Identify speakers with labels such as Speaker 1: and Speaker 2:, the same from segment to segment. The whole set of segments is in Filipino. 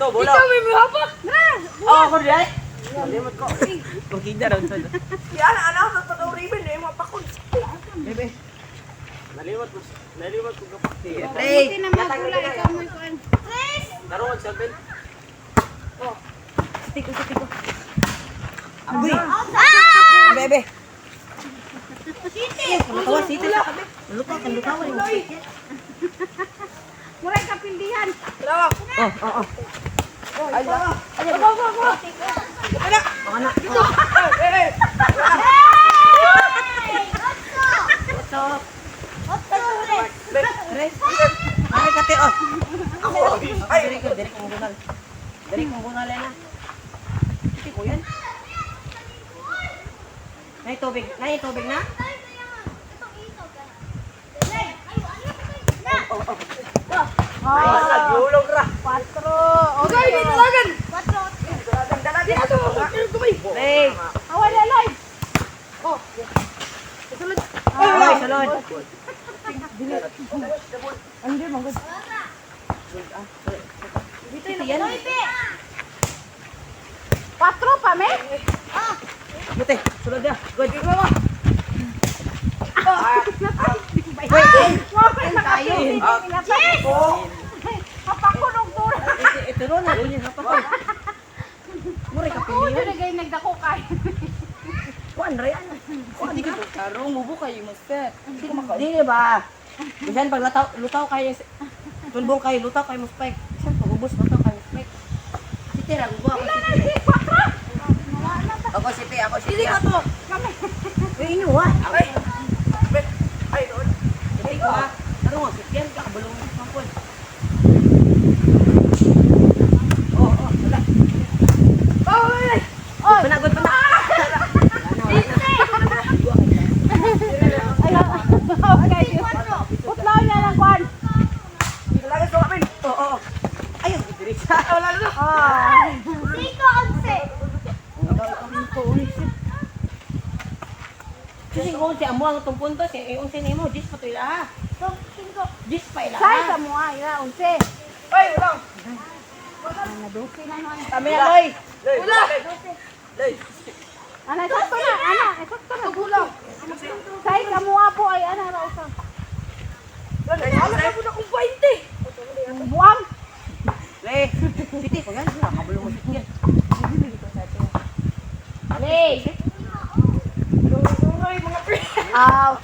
Speaker 1: Ito, bulaw.
Speaker 2: Ikaw may mahapak. Na.
Speaker 1: Oo, ako rin. Malimot ko. Magkita rin sa
Speaker 2: Yan, ano, nagpadaw-ribbon eh, mapakon.
Speaker 1: Bebe. Nalimot ko kapakti.
Speaker 3: Buti na magula, ikaw mo ikuan.
Speaker 1: Darong sabihin.
Speaker 3: Sitiko, sitiko.
Speaker 1: Agoy. Bebe. Lumutawa, siti lang. Lumutawa.
Speaker 3: Muray kapindihan.
Speaker 2: Dalawa.
Speaker 1: Oh.
Speaker 2: Ay, dalawa. Go. Ano?
Speaker 1: Mga na.
Speaker 2: Dito. Eh.
Speaker 1: Res. Ay, kate, oh.
Speaker 2: Ako. Ay.
Speaker 1: Dari kong gunal. Dari kong gunal yan. Hindi ko yan. Nay, tubig na? Ay, naglulog ra.
Speaker 3: 4.
Speaker 2: Okay, dito lagan. Dalagan ato. Kumay.
Speaker 1: Hey.
Speaker 3: Awal alay.
Speaker 2: Oh. Sulod.
Speaker 1: Ay, salod.
Speaker 3: Hindi magod.
Speaker 1: Dito yan.
Speaker 3: 4 pa me?
Speaker 1: Buti, sulod na. Good.
Speaker 3: Wapit na kayo. Kapakulong tur.
Speaker 1: Ito ron na. Ulit na pa ko. Muray ka
Speaker 3: Oo,
Speaker 1: pilihan.
Speaker 3: nilagay nagdako kay.
Speaker 1: Kuan, Ryan.
Speaker 2: Hindi ka karong mubo kayo master.
Speaker 1: Di ba? Bisan pag lutaw kayo, tulbong kayo, lutaw kayo mo spike. Bisan pag ubos, lutaw kayo mo spike. Siti, ragubo ako siti. Ako siti.
Speaker 2: Hindi ka to.
Speaker 1: Uy, inyo ha.
Speaker 2: Ay, doon.
Speaker 1: Siti ko ha. Ano nga, siti yan, kakabulong mo sa pangkod. Oo, wala.
Speaker 2: Ay.
Speaker 1: Panagod pa na.
Speaker 3: Okay. Putlaw niya ng kwan.
Speaker 2: Dalagan sa amin.
Speaker 1: Oo. Ayun, dirisa.
Speaker 2: Wala na.
Speaker 1: Kasi kung si amo ang itong punto, yung sinimo, 10 pa ito ila. 10 pa ila.
Speaker 3: Say sa mo ay, 11.
Speaker 2: Ay, wala.
Speaker 3: Naduki na nun.
Speaker 1: Kami na, Loy.
Speaker 2: Wala.
Speaker 3: Ana, sakto na. Sakto na.
Speaker 2: Gulang.
Speaker 3: Say sa mo po ay ana ra usa.
Speaker 2: Wala na po na kung 20.
Speaker 3: Buang.
Speaker 1: Le, siti ko yan. Kakabulong mo siti yan.
Speaker 3: Lay.
Speaker 2: Ay, mga pre.
Speaker 3: Out.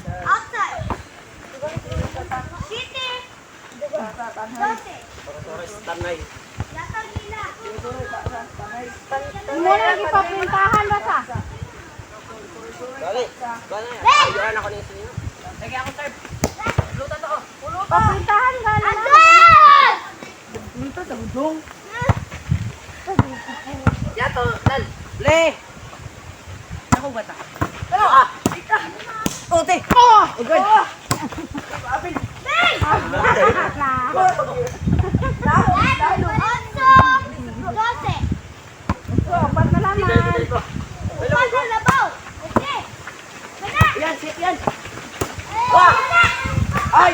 Speaker 1: Tanay.
Speaker 3: Mo na gipapintahan ba sa?
Speaker 1: Gali. Ayuan ako ng sinimo. Lagi ako, sir. Luta to.
Speaker 3: Papintahan gala na.
Speaker 1: Luta sa budong.
Speaker 2: Yato, lal.
Speaker 1: Le. Ako ba ta?
Speaker 2: Ano? Ika.
Speaker 1: Ote. Oh, good.
Speaker 2: Apil.
Speaker 3: Apat na laman.
Speaker 1: Yan, sit yan.
Speaker 2: Ay.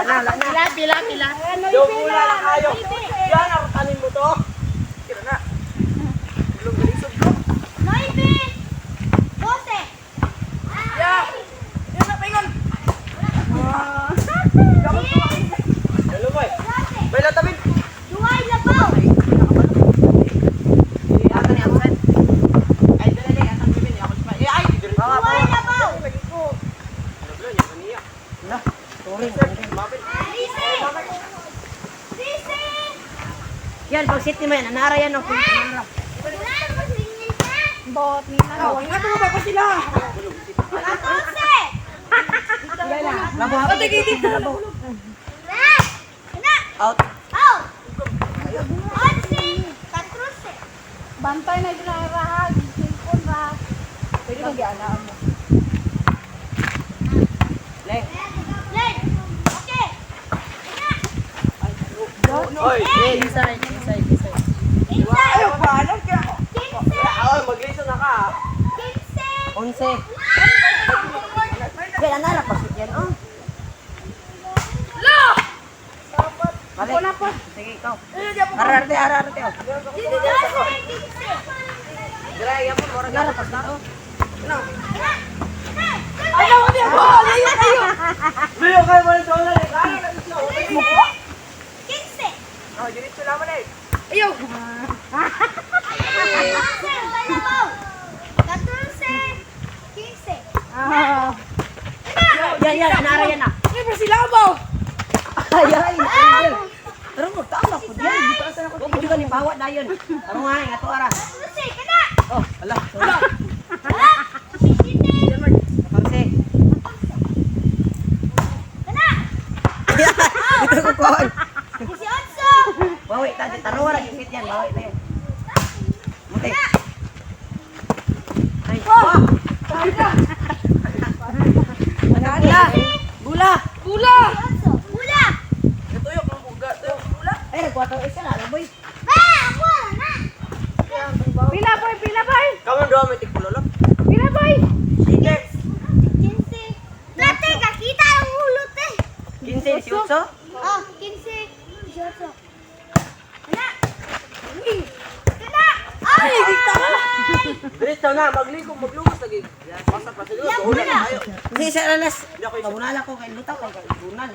Speaker 1: Lana.
Speaker 3: Pila.
Speaker 1: Yung mula na kayo. Yan, ako tanin mo to.
Speaker 2: Kira na. Ilong galisod ko. Ya. Yan na, pengon.
Speaker 1: Hello, boy.
Speaker 2: Baila tabi.
Speaker 1: Ata ni ako, sir. Ay, dali. Atang bibin. Ako siya. Ay, dito.
Speaker 2: Lagi ko.
Speaker 1: Na, turing. Yan, pag sit ni man, anara yan. Anara.
Speaker 3: Bot ni na.
Speaker 2: Huwag nga tumaba ko sila.
Speaker 1: Labo,
Speaker 2: Ate, gigit.
Speaker 1: out.
Speaker 3: Bantay na ginarahag. Silpon ra.
Speaker 2: Pwede mag-ianaan mo.
Speaker 1: Le.
Speaker 2: Oy,
Speaker 1: Inside.
Speaker 2: ayaw pa. Alam kaya ako.
Speaker 1: Ay, mag-listen na ka. 11. Kaya anara pa sit yan, oh. Balik.
Speaker 3: Ako na po.
Speaker 1: Sige, ikaw.
Speaker 2: Ano di ako?
Speaker 1: Ararte, ararte. Oh.
Speaker 2: Dito.
Speaker 1: Dira, yan po, mura gara pas na. Oh. Ano?
Speaker 2: Ano ko di ako? Layo kayo.
Speaker 1: Layo kayo mo nito na. Ano na gusto? Oh, diretso naman eh.
Speaker 2: Ayaw.
Speaker 3: Ah.
Speaker 1: Yan, nara yan na.
Speaker 2: Ay, pasilabaw.
Speaker 1: Ay, ay. Pero mo tama ko diyan. Dito asa ko. Ko juga ni bawa dayon. Ano nga nga to ara. Oh, ala. Kapangse. Dito ko kuha. Bawi tadi taruh lagi fit yan, bawi tayo. Muti. Ay, wah. Gula. Gula.
Speaker 2: Gula.
Speaker 1: Tuyok ng buga, tuyok gula. Ay, nagkuha tayo isa na, boy.
Speaker 3: Pila boy, pila boy.
Speaker 1: Kamu doa may tikulolo.
Speaker 3: Pila boy.
Speaker 1: Sige. 15, 18.
Speaker 4: Oh, 15.
Speaker 2: Ay, dito.
Speaker 1: Diretso na, maglumos lagi. Basta pa siguro, ulan na tayo. Hindi, sa alas. Kabunala ko kay lutaw, kay bunal.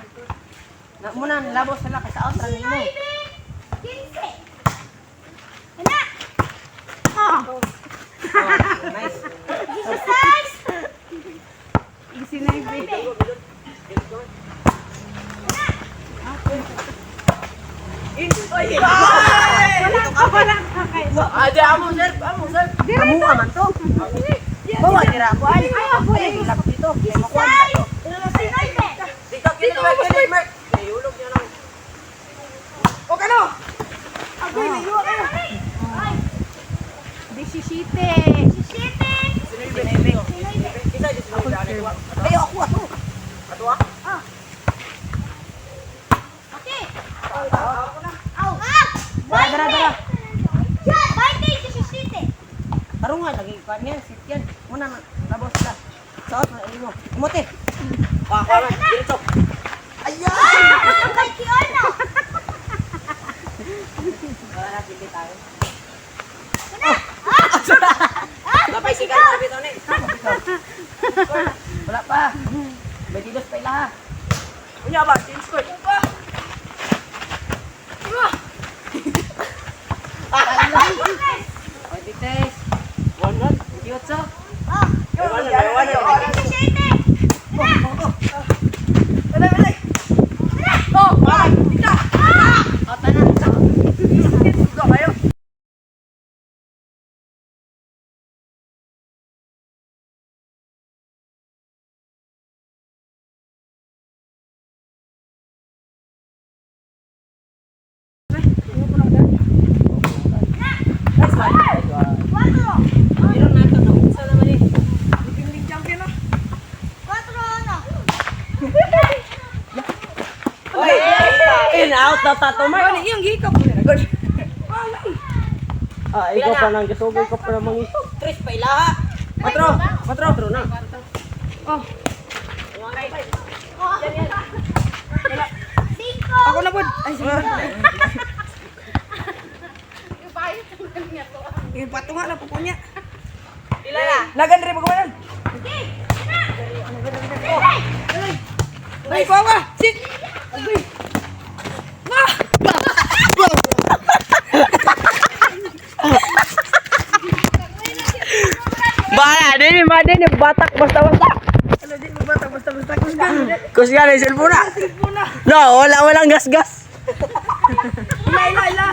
Speaker 1: Na muna, labos sila kay sa outra nimo.
Speaker 4: 15.
Speaker 3: Ah.
Speaker 1: Nice.
Speaker 4: 16.
Speaker 3: Easy na yun. Wala ka kayo.
Speaker 1: Ada amo sir, sir. Kamu aman to. Bawa dira ako ay. Ay, ilak dito. Kay makuha dito. Dito kini Mark. Ayulog niya lang.
Speaker 2: O kano? Agoy, layo kayo.
Speaker 3: 17.
Speaker 1: Isa di sila dali. Ayo ako ato. Ato ah. Tarungan lagi kanyan sit yan. Muna na labos sila. Sa outra nimo. Imote. Ah, kama dito. Ayan. Wala pili tayo. Lapay sikat sabi to ni. Wala pa. Bedidos pa ilaha.
Speaker 2: Unya ba? Team score.
Speaker 1: Oy, bites. 1-1. 28.
Speaker 2: Oh, bye. Dito.
Speaker 1: O, tanan.
Speaker 2: Dito kayo.
Speaker 1: Meron na ito. Nausa naman eh.
Speaker 2: Leading champion na.
Speaker 1: Oy, in out na tato Mark.
Speaker 2: Ano yung hikap mo na? Good.
Speaker 1: Ah, ikaw pa nang gasugay ko pa namang ito. Tres pa ilaha. Patro na.
Speaker 2: Oh, ako na bud. Ay, sige. Yung patunga na pupunya. Lagan rin magawa yan. Ay, kuha ka. Si. Ah!
Speaker 1: Bala, din madin batak basta-basta.
Speaker 2: Ano din mo bata basta-basta kusgan.
Speaker 1: Kusgan ay cellphone na.
Speaker 2: Cellphone na.
Speaker 1: No, walang gas-gas.
Speaker 2: Ila.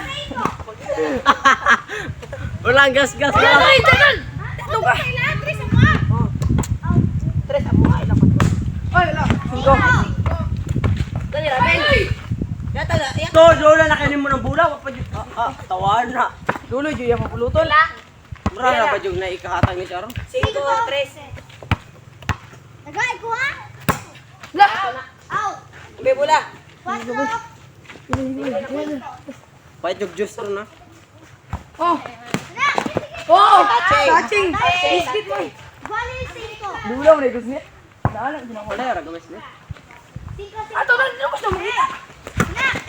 Speaker 1: Walang gas-gas.
Speaker 2: Ay, tagal. Ito ka.
Speaker 1: Tres amo ay lapat ko.
Speaker 2: Ay, ala.
Speaker 1: Cinco. Dali ra ben. Yata na. To, jola na kanin mo ng bula, wa pa jud. Tawan na.
Speaker 2: Dulo jud yung mapulutol.
Speaker 1: Mura na ba jud na ikahatang ni Sharon?
Speaker 4: 5, 13. Nagay ko ha?
Speaker 2: La.
Speaker 4: Out.
Speaker 1: Be bula.
Speaker 4: 4.
Speaker 1: Pa jud juice ron na.
Speaker 2: Oh. Oh,
Speaker 1: Touching.
Speaker 2: touching. Biscuit mo.
Speaker 4: Bali 5.
Speaker 2: Dulaw na gusto niya. Daanan ginawa.
Speaker 1: Wala ra gamis ni.
Speaker 4: 5.
Speaker 2: Ato na gusto mo kita.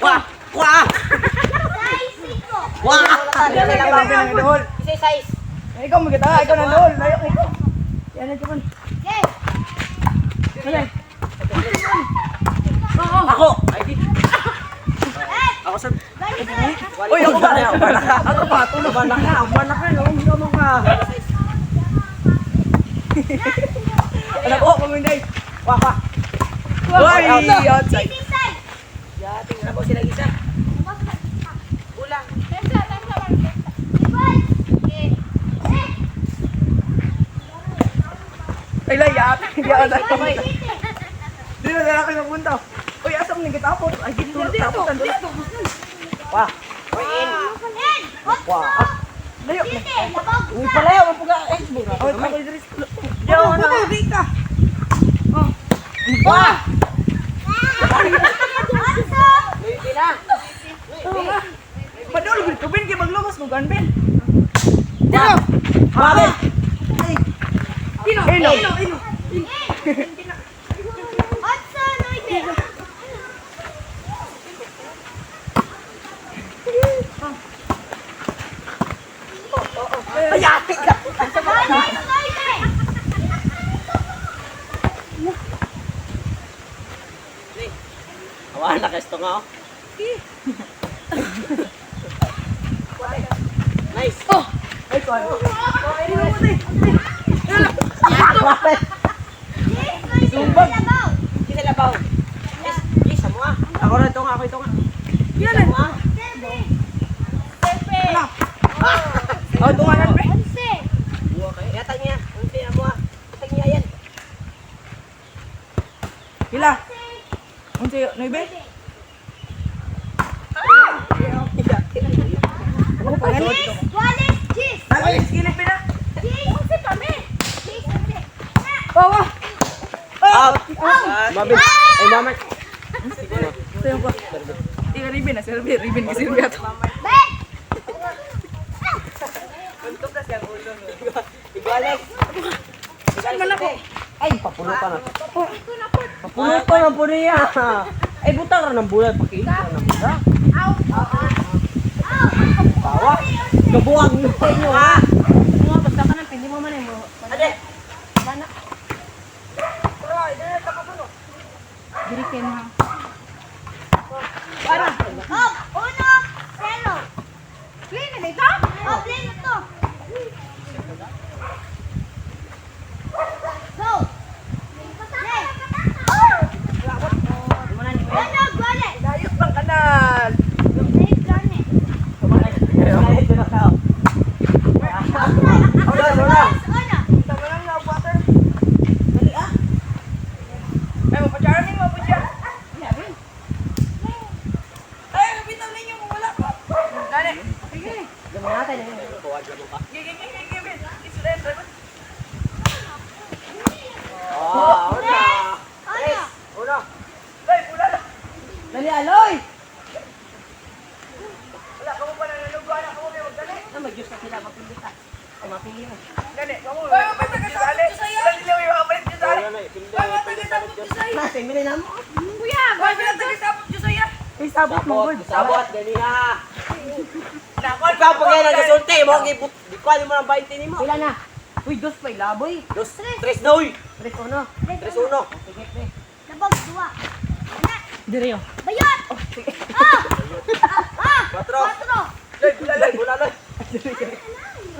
Speaker 1: Wah, Dili ka ba ng dool?
Speaker 2: Isa size.
Speaker 1: Ikaw magita, ikaw ng dool. Layo ikaw. Yan na kaman.
Speaker 4: Okay.
Speaker 1: Kaya. Ako. Ay di. Ako sa Uy, ako ba? Ako ba? Tulog ba na ka? Ba na ka? Ano ka? Alam ko, kuminday. Waka. Uy, outside.
Speaker 4: Inside.
Speaker 1: Ya, tingnan ko sila isa.
Speaker 2: Ulang.
Speaker 1: Ay, layat. Hindi ako dahil kamay. Di na dala ko yung punta. Uy, asam nang kitapot. Ay, dito. Tapos, dito. Wah. Wah. Layo. Uy, palayo. Mapuga. Ay, bura. Uy, ako yung dris. Diyo, ano? Di ka. Wah.
Speaker 2: Hindi na.
Speaker 1: Padol, Ben, kayo maglumos mo, gan, Ben. Diyo. Ben. Ino. Ayati ka.
Speaker 2: Awa na kasto nga oh. Nice.
Speaker 1: Ay, ko.
Speaker 2: Kita labaw. Yes, mo ah.
Speaker 1: Ako na ito nga, ako ito nga. Yan
Speaker 2: Mo ah.
Speaker 1: Oh, ito nga lang, Ben.
Speaker 2: Buwa kayo. Yata niya. Unti na mo ah. Yata niya yan.
Speaker 1: Hila. Unsa yo, Noy, Ben? Ano pa ganun? Ay, skillet pa na. Bawa.
Speaker 2: Out. Mabit. Ay, mamat.
Speaker 1: Ito yung ko. Hindi ka ribbon na, sir. Ribbon kasi yung gato.
Speaker 2: Iguales.
Speaker 1: Saan man ako?
Speaker 2: Ay, papulutan na. Papulutan na po niya. Ay, butang ka ng bulan. Pakita ka ng bulan. Bawa. Gabuwag nyo nyo ha.
Speaker 1: Mga basta ka ng pindi mo man mo.
Speaker 2: Ade.
Speaker 1: Diri kayo na. Layot bang kanal? Tama lang na water. Dali ah. Ay, mapacharming mo po siya. Ay, bitaw ninyo kung wala pa. Dali. Sige.
Speaker 2: Gaman natin eh.
Speaker 1: Gigi. Isulenda.
Speaker 2: Oh, una. Una.
Speaker 1: Ay, pula na.
Speaker 2: Dali, aloy.
Speaker 1: Wala, kamu pa na naluguan. Kamu may magdali.
Speaker 2: Mag-juice na sila. Mapili ka. O, mapili mo.
Speaker 1: Dali, kamu. Ay, mapita ka sa ali. Wala sila may makapalit niyo sa ali. Ay, mapita ka sa ali.
Speaker 2: Nasa, mili na mo.
Speaker 1: Ay, mapita ka sa ali. Ay, sabot mo, good.
Speaker 2: Sabot, gani ha.
Speaker 1: Nakon.
Speaker 2: Ikaw pag yan nagkasunti, mo, gikuhan mo ng 20 ni mo.
Speaker 1: Pila na. Uy, dos pa ilaboy.
Speaker 2: Dos, tres na uy.
Speaker 1: Tres uno.
Speaker 2: Tres uno.
Speaker 1: Sige, pre. Dire yo.
Speaker 4: Bayot!
Speaker 2: Quatro.
Speaker 1: Ay, bulalay.
Speaker 2: Bulalay.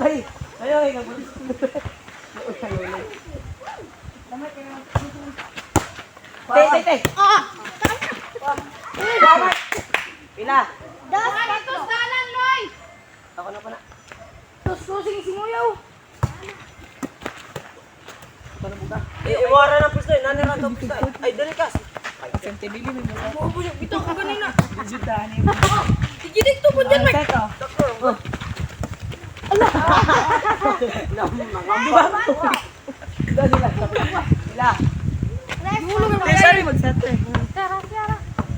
Speaker 1: Ay, ay, kagulis. Tay. Pila. Ako na pa na. Ito na buka.
Speaker 2: Iwara ng pistoy. Nani na itong pistoy. Ay, dali kas.
Speaker 1: Sente bili mo mo.
Speaker 2: Ito ka kanina.
Speaker 1: Judani mo.
Speaker 2: Igidik to po dyan, Mike.
Speaker 1: Teka.
Speaker 2: Nangambuhan to.
Speaker 1: Dali lang. Pila. Kaya sari mag-set eh.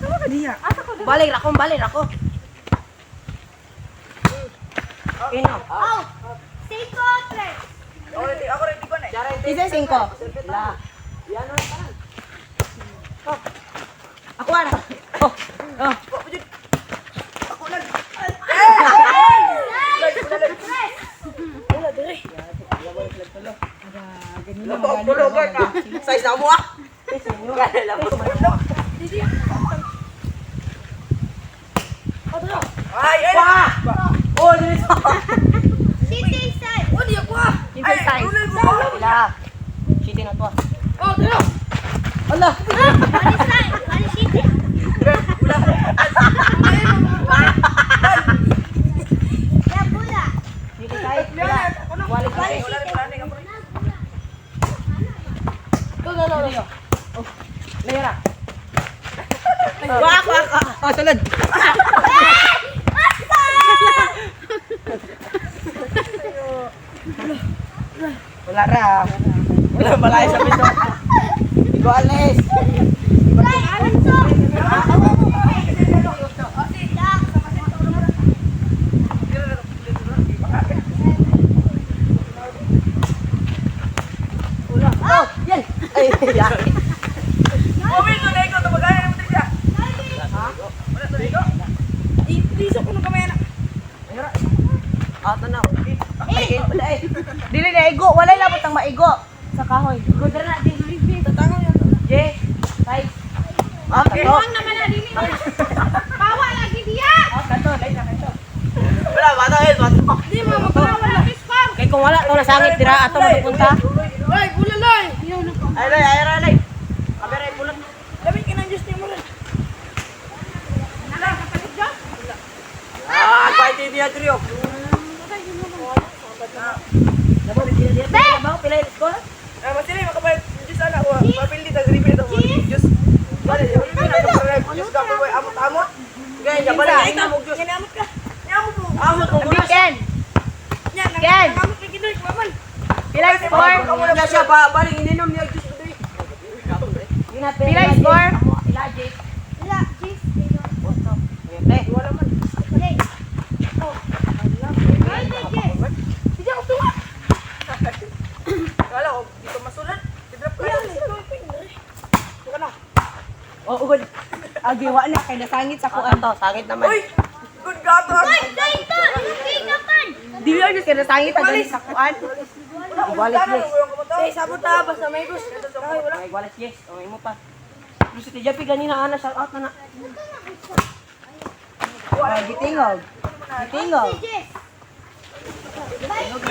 Speaker 1: Ano ka diya? Balik ako. Ino. Ako rin ko na eh. Isa 5. La.
Speaker 2: Yan ang parang.
Speaker 1: Ako na. Oh.
Speaker 2: Ako lang. Tulugan ka. Size na mo ah. Kaya lang mo. Ay, ay! Oh, dito.
Speaker 4: City side.
Speaker 1: Ay, Ila. City na to.
Speaker 2: Ala.
Speaker 4: Bali side. Bali city. Ya bola.
Speaker 1: City side. Ila. Wali
Speaker 4: Bali
Speaker 1: city.
Speaker 4: city.
Speaker 1: Layara.
Speaker 2: Wak. Ah, salad.
Speaker 1: Wala ra.
Speaker 2: Wala malay sa pito.
Speaker 1: Igo alis.
Speaker 2: Oh, yan. Ay, yan. Ah, tanaw. Ay, wala eh.
Speaker 3: Dili na igo, walay labot ang maigo sa kahoy.
Speaker 1: Igo dara na din. Tatango yan. J. Side.
Speaker 2: Ah, tato.
Speaker 3: naman na dili. Bawa lagi diya.
Speaker 1: Kato. Lay na kato.
Speaker 2: Wala, bato eh, bato.
Speaker 3: Di mo magkawala fiskar.
Speaker 1: Kay kung wala to nasangit dira ato mapupunta.
Speaker 3: Ay, bulalay.
Speaker 2: Ay, lay, ay, lay. Kamera ay bulan.
Speaker 3: Labi ka ng Diyos ni mo rin. Nala, kapalit dyan?
Speaker 2: Ah, pwede niya trio.
Speaker 1: Ba, pila yung score?
Speaker 2: Ah, masili makapait. Diyos ana ko. Mapili ta gripin to. Diyos. Bale, yung na ka Diyos ka po amot-amot. Gaya, bale ita mo Diyos.
Speaker 3: Ginamot ka.
Speaker 2: Amot mo buras.
Speaker 3: Ken.
Speaker 4: Ya,
Speaker 3: Ken.
Speaker 4: Ngamot ni Kidoy, maman.
Speaker 3: Pila yung score?
Speaker 2: Kamu na siya ba baling ininom niya Diyos ko dai.
Speaker 3: Pila yung score?
Speaker 1: Ila, J.
Speaker 4: Wala, Jis.
Speaker 2: Wala man.
Speaker 4: Jay. Oh. Ay, Jay.
Speaker 3: Hindi ako tuwa.
Speaker 2: Wala ko dito masulat. Tidrap ka.
Speaker 3: Oo, ugod. Agiwa na, kay nasangit sa kuan.
Speaker 1: Ato, sangit naman.
Speaker 2: Uy! Good gato.
Speaker 4: Ay, dito. Ilugay ka man.
Speaker 3: Dili ako kay nasangit ang galing sa kuan.
Speaker 1: Igualit yes.
Speaker 2: Eh, sabot ta basta may gusto. Ay, wala.
Speaker 1: Ay, igualit yes. O, mo pa. Gusto ti Japi ganina ana shout out na na.
Speaker 3: Ay, gitingog. Gitingog.
Speaker 4: Si Jess.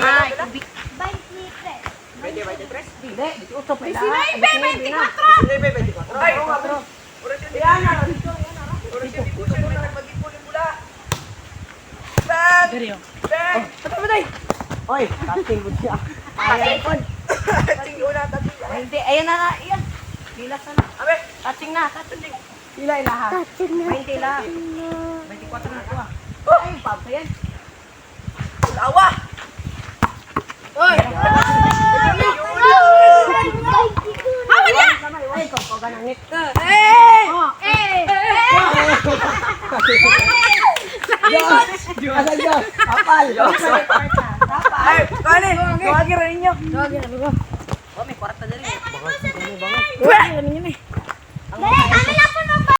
Speaker 3: Ay, kubik.
Speaker 4: 23.
Speaker 2: Pwede ba ito tres?
Speaker 1: Dili, di uto pa ila.
Speaker 2: Hindi, may 24. Ay, oo nga. Ora siya diana. Ora siya dito siya na nagpagipon mula. Bang!
Speaker 3: Seryo.
Speaker 2: Bang!
Speaker 1: Patay. Oy, captain good siya.
Speaker 2: Ay, Tating una, tating.
Speaker 1: Ay, hindi, ayan na na, ayan. Bilas na.
Speaker 2: Abe,
Speaker 1: Touching na, touching.
Speaker 3: Pila ilaha.
Speaker 1: 20 la. 24 na to ah. Ay, pabsa yan.
Speaker 2: awa.
Speaker 3: Oy.
Speaker 4: Hawa niya.
Speaker 1: Ay, kung ganangit.
Speaker 3: Eh!
Speaker 1: Ano yun? Kapal.
Speaker 2: Ay, kani, tawagin rin ninyo.
Speaker 1: Oh, may kwarta din.
Speaker 3: Wala. Ano yun eh.